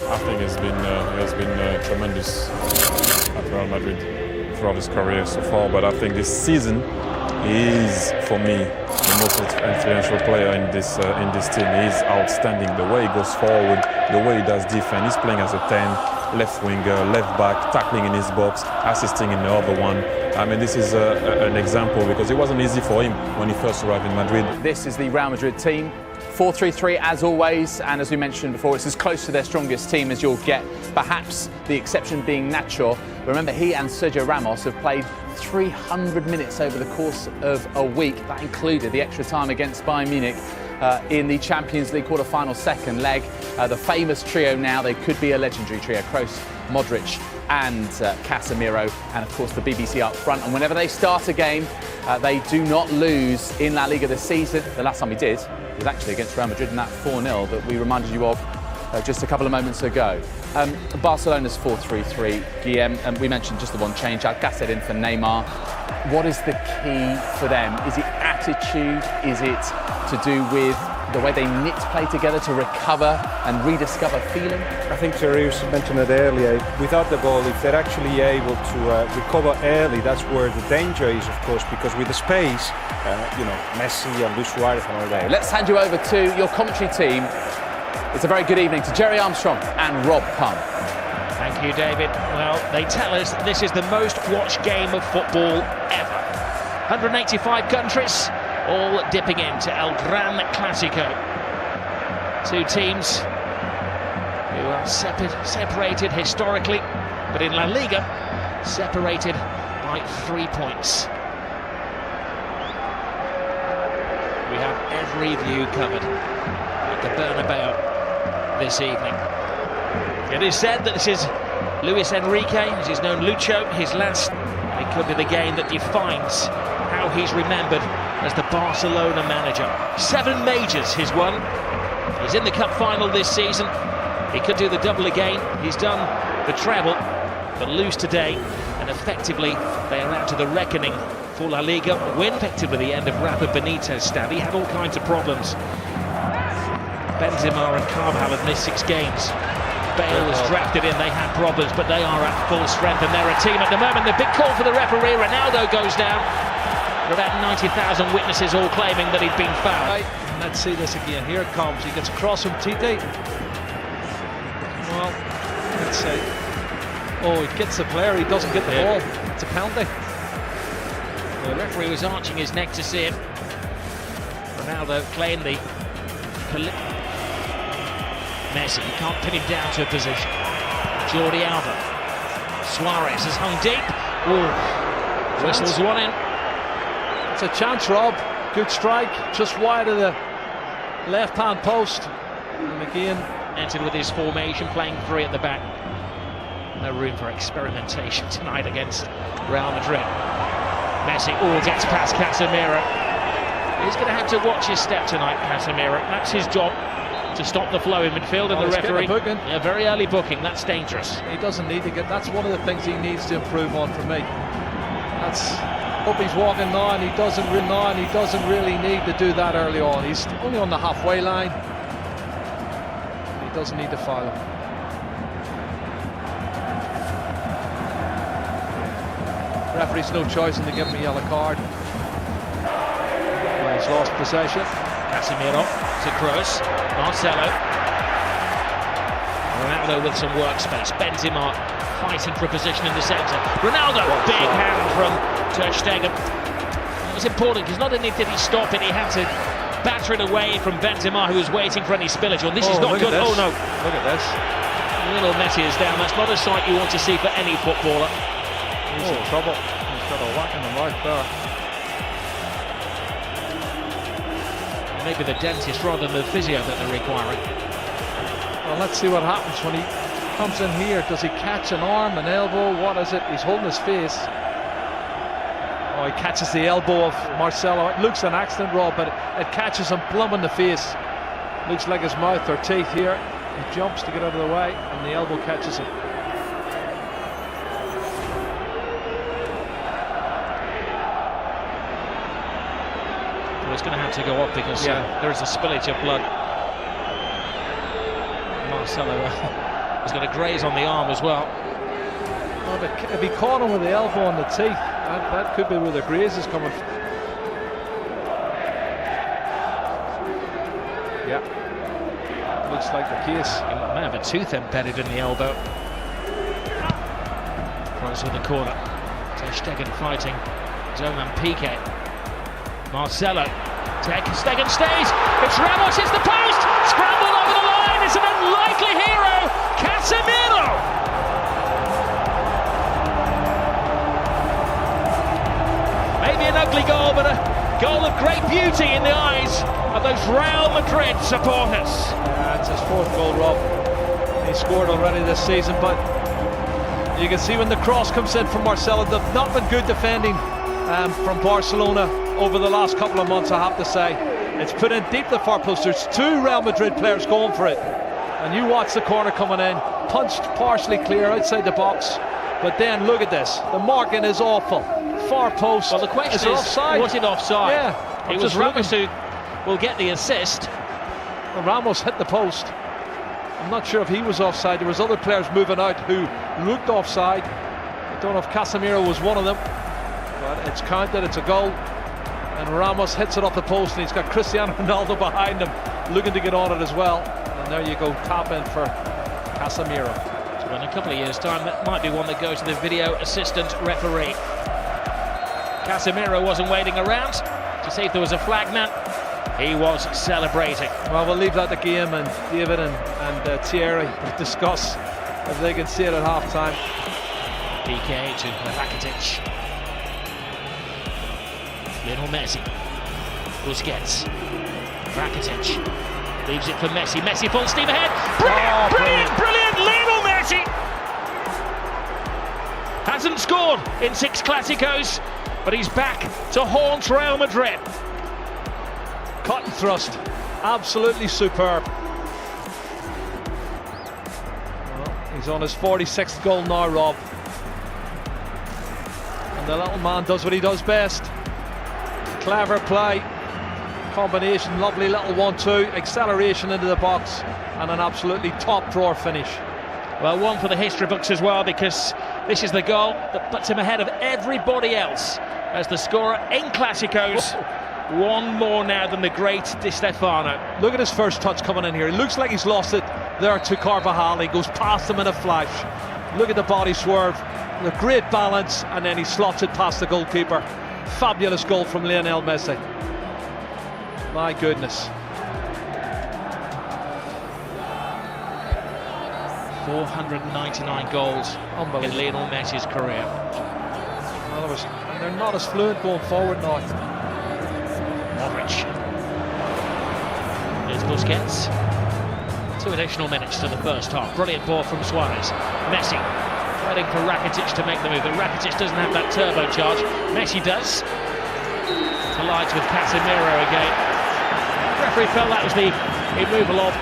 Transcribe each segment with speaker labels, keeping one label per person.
Speaker 1: I think he has been tremendous at Real Madrid throughout his career so far. But I think this season he is, for me, the most influential player in this team. He is outstanding. The way he goes forward, the way he does defense. He's playing as a 10, left winger, left back, tackling in his box, assisting in the other one. I mean, this is an example because it wasn't easy for him when he first arrived in Madrid.
Speaker 2: This is the Real Madrid team. 4-3-3 as always, and as we mentioned before, it's as close to their strongest team as you'll get, perhaps the exception being Nacho. Remember, he and Sergio Ramos have played 300 minutes over the course of a week. That included the extra time against Bayern Munich in the Champions League quarter-final second leg. The famous trio now, they could be a legendary trio, Kroos, Modric and Casemiro, and of course the BBC up front. And whenever they start a game, they do not lose in La Liga this season. The last time we did was actually against Real Madrid in that 4-0 that we reminded you of just a couple of moments ago. Barcelona's 4-3-3, Guillem, and we mentioned just the one change, Alcácer in for Neymar. What is the key for them? Is it attitude? Is it to do with the way they knit play together to recover and rediscover feeling?
Speaker 3: I think Jerry's mentioned it earlier. Without the ball, if they're actually able to recover early, that's where the danger is, of course, because with the space, Messi and Luis Suarez and all that.
Speaker 2: Let's hand you over to your commentary team. It's a very good evening to Jerry Armstrong and Rob Pun.
Speaker 4: Thank you, David. Well, they tell us this is the most watched game of football ever. 185 countries, all dipping into El Gran Clásico. Two teams who are separated historically, but in La Liga, separated by 3 points. We have every view covered at the Bernabeu this evening. It is said that this is Luis Enrique, as he's known Lucho, his last. It could be the game that defines how he's remembered as the Barcelona manager. 7 majors he's won. He's in the cup final this season. He could do the double again. He's done the treble, but lose today, and effectively they are out to the reckoning for La Liga. Win effectively the end of Rafa Benitez's stand. He had all kinds of problems. Benzema and Carvajal have missed 6 games. Bale was drafted in, they had problems, but they are at full strength and they're a team at the moment. The big call for the referee, Ronaldo goes down. There are about 90,000 witnesses all claiming that he'd been fouled.
Speaker 5: Let's see this again, here it comes, he gets across from Tite. Well, let's see. Oh, he gets the player, he doesn't get the ball. It's a penalty.
Speaker 4: The referee was arching his neck to see it. Ronaldo claimed the... Messi can't pin him down to a position. Jordi Alba. Suarez has hung deep. Ooh. Whistles one in.
Speaker 5: It's a chance, Rob. Good strike, just wide of the left-hand post. And again,
Speaker 4: entered with his formation, playing 3 at the back. No room for experimentation tonight against Real Madrid. Messi gets past Casemiro. He's going to have to watch his step tonight, Casemiro. That's his job, to stop the flow in midfield, and the referee, a very early booking, that's dangerous.
Speaker 5: He doesn't need to get, that's one of the things he needs to improve on for me. That's, hope he's walking now, and he doesn't really need to do that early on. He's only on the halfway line. He doesn't need to foul him. Referee's no choice in to give him a yellow card. Well, he's lost possession.
Speaker 4: Casemiro to Kroos, Marcelo. Ronaldo with some workspace. Benzema fighting for a position in the centre. Ronaldo, big hand from Ter Stegen. It was important because not only did he stop it, he had to batter it away from Benzema, who was waiting for any spillage. Oh, this is not good. Oh no!
Speaker 5: Look at this.
Speaker 4: Little Messi is down. That's not a sight you want to see for any footballer.
Speaker 5: He's in trouble. He's got a whack in the right there.
Speaker 4: Maybe the dentist rather than the physio that they're requiring.
Speaker 5: Well, let's see what happens when he comes in here. Does he catch an arm, an elbow? What is it? He's holding his face. Oh, he catches the elbow of Marcelo. It looks an accident, Rob, but it catches him plumb in the face. Looks like his mouth or teeth here. He jumps to get out of the way, and the elbow catches him.
Speaker 4: It's going to have to go up because there is a spillage of blood. Marcelo He's got a graze on the arm as well.
Speaker 5: Oh, but if he caught him with the elbow on the teeth, that could be where the graze is coming from. Yeah, looks like the case.
Speaker 4: He may have a tooth embedded in the elbow. Cross in the corner. Ter Stegen fighting his own man Piqué. Marcelo. Ter Stegen stays. It's Ramos, hits the post. Scrambled over the line. It's an unlikely hero. Casemiro. Maybe an ugly goal, but a goal of great beauty in the eyes of those Real Madrid supporters.
Speaker 5: It's his 4th goal, Rob. He scored already this season, but you can see when the cross comes in from Marcelo, they've not been good defending from Barcelona over the last couple of months, I have to say. It's put in deep the far post. There's 2 Real Madrid players going for it. And you watch the corner coming in, punched partially clear outside the box. But then look at this. The marking is awful. Far post.
Speaker 4: Well, the question is
Speaker 5: offside?
Speaker 4: was it offside?
Speaker 5: Yeah.
Speaker 4: It was Ramos who will get the assist.
Speaker 5: Well, Ramos hit the post. I'm not sure if he was offside. There was other players moving out who looked offside. I don't know if Casemiro was one of them. But it's counted, it's a goal. And Ramos hits it off the post, and he's got Cristiano Ronaldo behind him looking to get on it as well. And there you go, tap in for Casemiro.
Speaker 4: So in a couple of years' time, that might be one that goes to the video assistant referee. Casemiro wasn't waiting around to see if there was a flag now. He was celebrating.
Speaker 5: Well, we'll leave that to game, and David and Thierry will discuss if they can see it at half-time.
Speaker 4: Piqué to Rakitic. Lionel Messi. Busquets. Rakitic. Leaves it for Messi. Messi full steam ahead. Brilliant! Lionel Messi! Hasn't scored in 6 Clásicos, but he's back to haunt Real Madrid.
Speaker 5: Cut and thrust. Absolutely superb. Well, he's on his 46th goal now, Rob. And the little man does what he does best. Clever play, combination, lovely little 1-2, acceleration into the box, and an absolutely top drawer finish.
Speaker 4: Well, one for the history books as well, because this is the goal that puts him ahead of everybody else as the scorer in Clásicos. One more now than the great Di Stefano.
Speaker 5: Look at his first touch coming in here. He looks like he's lost it there to Carvajal. He goes past him in a flash. Look at the body swerve, the great balance, and then he slots it past the goalkeeper. Fabulous goal from Lionel Messi. My goodness.
Speaker 4: 499 goals in Lionel Messi's career.
Speaker 5: Well, and they're not as fluent going forward now.
Speaker 4: Modric. Here's Busquets. 2 additional minutes to the first half. Brilliant ball from Suarez. Messi waiting for Rakitic to make the move, but Rakitic doesn't have that turbocharge. Messi does. Collides with Casemiro again. The referee felt that was the immovable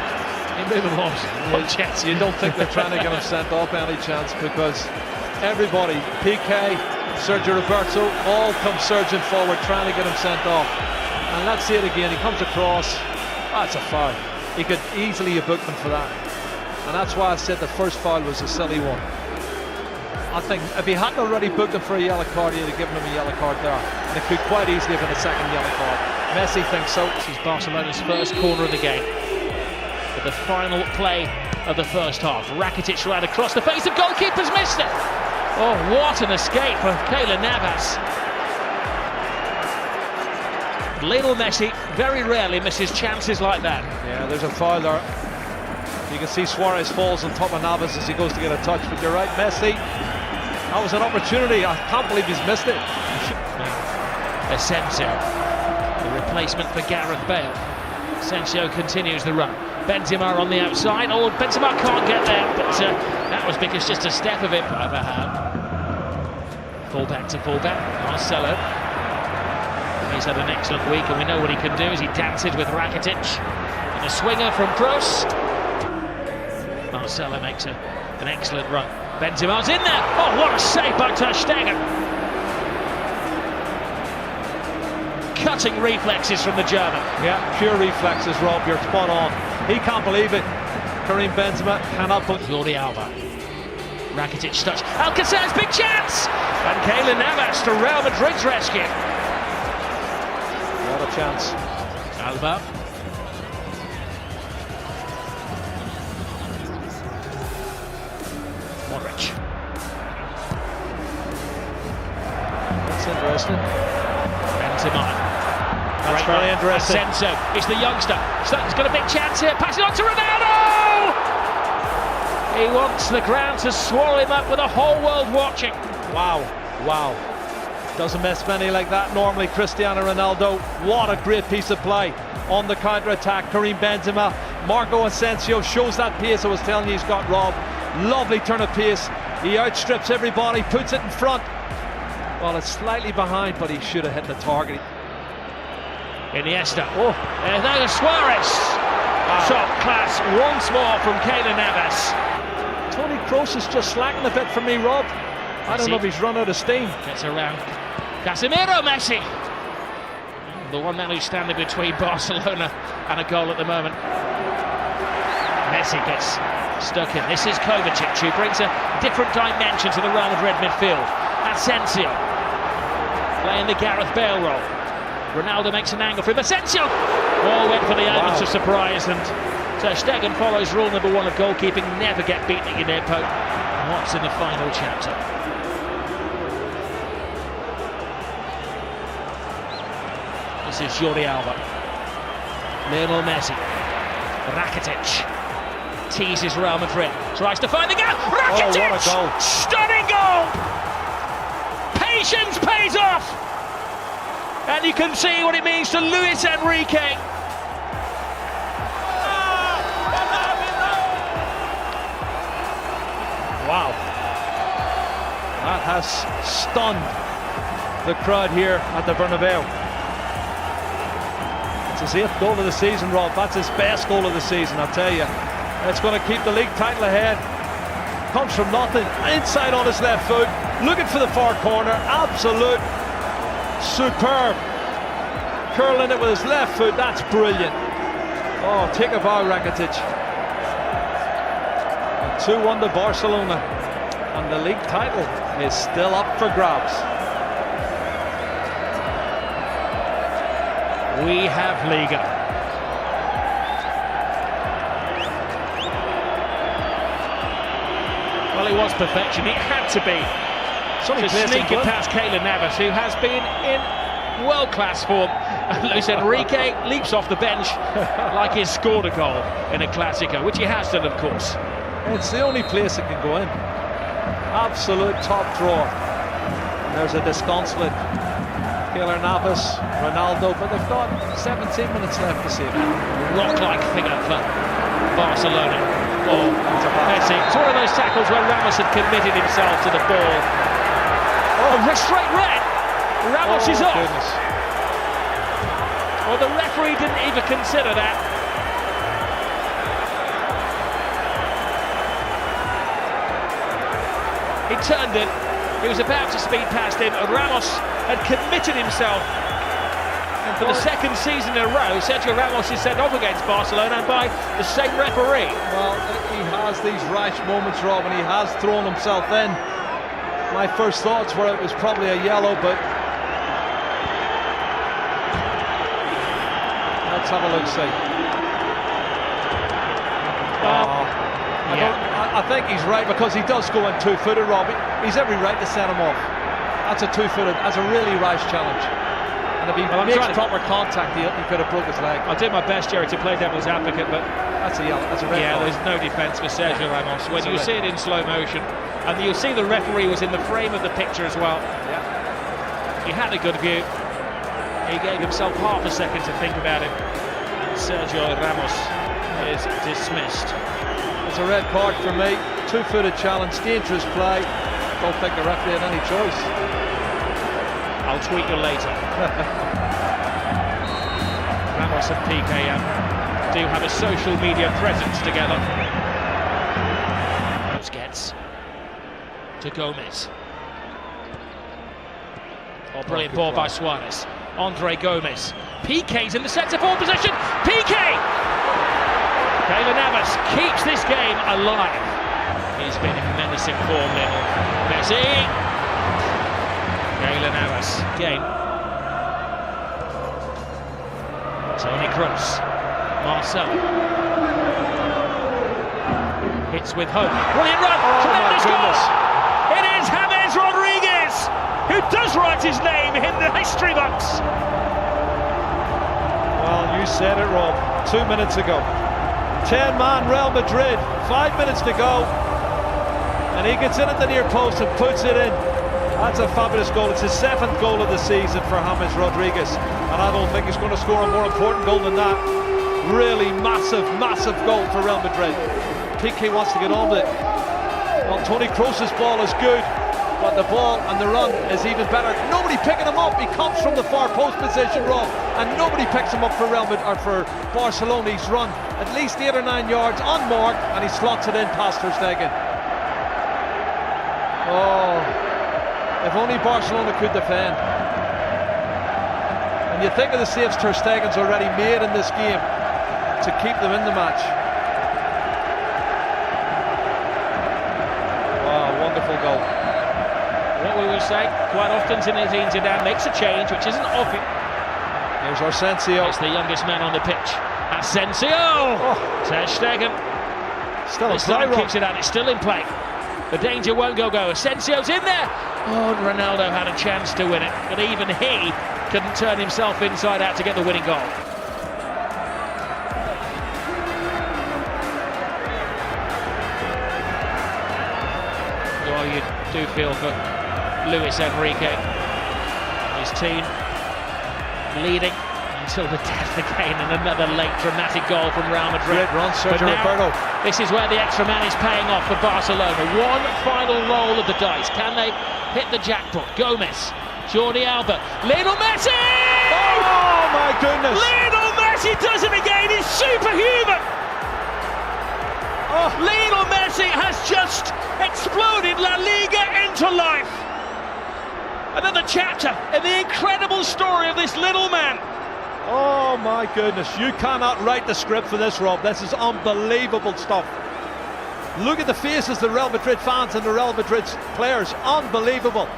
Speaker 4: punch.
Speaker 5: You don't think they're trying to get him sent off any chance, because everybody, Piqué, Sergio Roberto, all come surging forward trying to get him sent off. And let's see it again. He comes across. That's a foul. He could easily have booked him for that. And that's why I said the first foul was a silly one. I think if he hadn't already booked him for a yellow card, he'd have given him a yellow card there. And it could quite easily have been a second yellow card. Messi thinks so.
Speaker 4: This is Barcelona's first corner of the game. But the final play of the first half. Rakitic right across the face of goalkeepers, missed it. Oh, what an escape for Keylor Navas. Lionel Messi very rarely misses chances like that.
Speaker 5: Yeah, there's a foul there. You can see Suarez falls on top of Navas as he goes to get a touch, but you're right, Messi. That was an opportunity. I can't believe he's missed it.
Speaker 4: Asensio, the replacement for Gareth Bale. Asensio continues the run. Benzema on the outside. Oh, Benzema can't get there, but that was because just a step of it by Vahan. Fullback to fullback, Marcelo. He's had an excellent week, and we know what he can do as he dances with Rakitic. And a swinger from Kroos. Marcelo makes an excellent run. Benzema's in there. Oh, what a save by Ter Stegen. Cutting reflexes from the German.
Speaker 5: Yeah, pure reflexes, Rob. You're spot on. He can't believe it. Karim Benzema cannot put.
Speaker 4: Jordi Alba. Rakitic touch. Alcacer's big chance! And Keylor Navas to Real Madrid's rescue.
Speaker 5: What a chance.
Speaker 4: Alba. Modric.
Speaker 5: That's interesting.
Speaker 4: Benzema.
Speaker 5: That's very interesting.
Speaker 4: Asensio is the youngster. He's got a big chance here. Passing on to Ronaldo! He wants the ground to swallow him up with the whole world watching.
Speaker 5: Wow, wow. Doesn't miss many like that normally. Cristiano Ronaldo, what a great piece of play on the counter-attack. Karim Benzema, Marco Asensio shows that pace I was telling you he's got, Rob. Lovely turn of pace. He outstrips everybody, puts it in front. Well, it's slightly behind, but he should have hit the target.
Speaker 4: Iniesta. Oh, there's Suarez. Wow. Top class once more from Keylor Navas.
Speaker 5: Toni Kroos is just slacking a bit for me, Rob. I don't know if he's run out of steam.
Speaker 4: Gets around. Casemiro, Messi. The one man who's standing between Barcelona and a goal at the moment. Messi gets stuck in. This is Kovacic, who brings a different dimension to the Real Madrid midfield. Asensio playing the Gareth Bale role. Ronaldo makes an angle for him. Asensio! All went for the elements of surprise, and Ter Stegen follows rule number 1 of goalkeeping: never get beaten at your near post. What's in the final chapter? This is Jordi Alba. Lionel Messi. Rakitic teases Real Madrid. Tries to find the gap. Rakitic!
Speaker 5: Oh, what a goal.
Speaker 4: Stunning goal! Patience pays off! And you can see what it means to Luis Enrique.
Speaker 5: Wow. That has stunned the crowd here at the Bernabeu. It's his 8th goal of the season, Rob. That's his best goal of the season, I'll tell you. It's going to keep the league title ahead. Comes from nothing, inside on his left foot, looking for the far corner. Absolute superb. Curling it with his left foot, that's brilliant. Oh, take a bow, Rakitic. 2-1 to Barcelona, and the league title is still up for grabs.
Speaker 4: We have Liga. Well, it was perfection. It had to be. To sneak it past Keylor Navas, who has been in world-class form. Luis Enrique leaps off the bench like he's scored a goal in a Clasico, which he has done, of course.
Speaker 5: It's the only place it can go in. Absolute top drawer. And there's a disconsolate Keylor Navas, Ronaldo, but they've got 17 minutes left to see it.
Speaker 4: Rock-like figure for Barcelona. Oh, Messi. It's one of those tackles where Ramos had committed himself to the ball. Oh, straight red. Ramos is off.
Speaker 5: Goodness.
Speaker 4: Well, the referee didn't even consider that. He turned it. He was about to speed past him, and Ramos had committed himself. And for the second season in a row, Sergio Ramos is sent off against Barcelona, and by the same referee.
Speaker 5: Well, he has these rash moments, Rob, and he has thrown himself in. My first thoughts were it was probably a yellow, but let's have a look, see. I think he's right, because he does go in two-footed, Rob. He's every right to set him off. That's a two-footed, that's a really rash challenge. And if he makes proper contact, he could have broke his leg.
Speaker 4: I did my best, Jerry, to play devil's advocate, but
Speaker 5: that's a yellow. That's a red.
Speaker 4: Yeah,
Speaker 5: ball.
Speaker 4: there's no defence for Sergio Ramos. When you see it in slow motion, and you'll see the referee was in the frame of the picture as well.
Speaker 5: Yeah.
Speaker 4: He had a good view. He gave himself half a second to think about it. And Sergio Ramos is dismissed.
Speaker 5: It's a red card for me. Two-footed challenge, dangerous play. Don't think the referee had any choice.
Speaker 4: I'll tweet you later. Ramos and PK do have a social media presence together. Busquets to Gomez. Oh, brilliant ball by Suarez. Andre Gomez. PK's in the centre forward position. PK! Keylor Navas keeps this game alive. He's been in menacing form, Lionel Messi. Keylor Navas again. Toni Kroos. Marcelo. Hits with hope. Brilliant run. Tremendous goal. It is James Rodriguez who does write his name in the history books.
Speaker 5: Well, you said it, Rob, 2 minutes ago. 10-man Real Madrid, 5 minutes to go. And he gets in at the near post and puts it in. That's a fabulous goal. It's his 7th goal of the season for James Rodriguez. And I don't think he's going to score a more important goal than that. Really massive, massive goal for Real Madrid. Piqué wants to get on with it. Well, Toni Kroos' ball is good, but the ball and the run is even better. Nobody picking him up. He comes from the far post position, Rob, and nobody picks him up for Real Madrid or for Barcelona. He's run at least 8 or 9 yards unmarked, and he slots it in past Ter Stegen. Oh, if only Barcelona could defend. And you think of the saves Ter Stegen's already made in this game to keep them in the match. Wow, wonderful goal.
Speaker 4: What will we say? Quite often Zinedine Zidane makes a change, which isn't obvious.
Speaker 5: Here's Asensio.
Speaker 4: It's the youngest man on the pitch. Asensio! Oh. Ter Stegen.
Speaker 5: Still in
Speaker 4: play,
Speaker 5: play,
Speaker 4: keeps it out. It's still in play. The danger won't go. Asensio's in there. Oh, and Ronaldo had a chance to win it, but even he couldn't turn himself inside out to get the winning goal. Well, you do feel for Luis Enrique, his team leading until the death again, and another late dramatic goal from Real Madrid.
Speaker 5: Great run, Sergio Roberto.
Speaker 4: This is where the extra man is paying off for Barcelona. One final roll of the dice. Can they hit the jackpot? Gomez, Jordi Alba, Lionel Messi!
Speaker 5: Oh my goodness!
Speaker 4: Lionel Messi does it again. He's superhuman. Oh, Lionel Messi has just exploded La Liga into life. Another chapter in the incredible story of this little man.
Speaker 5: Oh my goodness, you cannot write the script for this, Rob. This is unbelievable stuff. Look at the faces of the Real Madrid fans and the Real Madrid players. Unbelievable.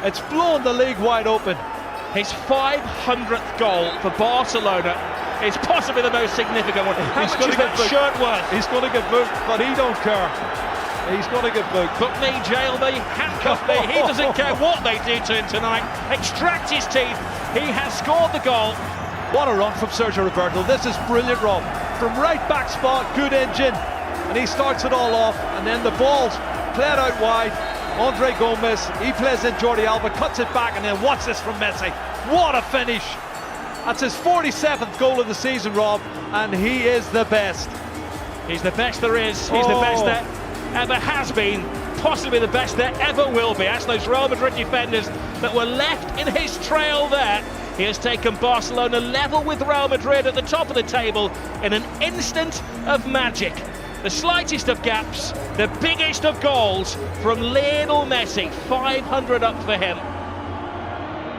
Speaker 5: It's blown the league wide open.
Speaker 4: His 500th goal for Barcelona is possibly the most significant one. How much is that shirt worth?
Speaker 5: He's going to get booked, but he don't care. He's going to get booked.
Speaker 4: Book me, jail me, handcuff me. He doesn't care what they do to him tonight. Extract his teeth. He has scored the goal.
Speaker 5: What a run from Sergio Roberto. This is brilliant, Rob. From right back spot, good engine. And he starts it all off. And then the ball's played out wide. Andre Gomez, he plays in Jordi Alba, cuts it back, and then watch this from Messi. What a finish. That's his 47th goal of the season, Rob. And he is the best.
Speaker 4: He's the best there is. He's the best there ever has been. Possibly the best there ever will be. As those Real Madrid defenders that were left in his trail there. He has taken Barcelona level with Real Madrid at the top of the table in an instant of magic. The slightest of gaps, the biggest of goals from Lionel Messi. 500 up for him.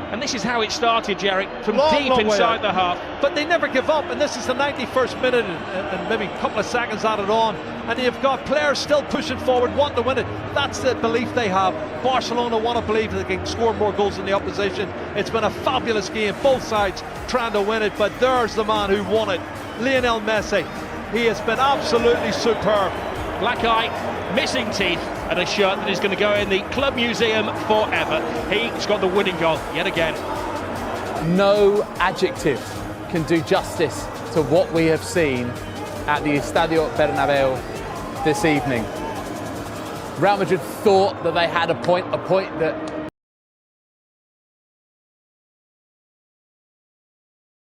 Speaker 4: And this is how it started, Jerry, from deep inside the half.
Speaker 5: But they never give up, and this is the 91st minute and maybe a couple of seconds added on, and you've got players still pushing forward, wanting to win it. That's the belief they have. Barcelona want to believe that they can score more goals than the opposition. It's been a fabulous game, both sides trying to win it, but there's the man who won it, Lionel Messi. He has been absolutely superb.
Speaker 4: Black eye, missing teeth, and a shirt that is going to go in the club museum forever. He's got the winning goal yet again.
Speaker 2: No adjective can do justice to what we have seen at the Estadio Bernabeu this evening. Real Madrid thought that they had a point that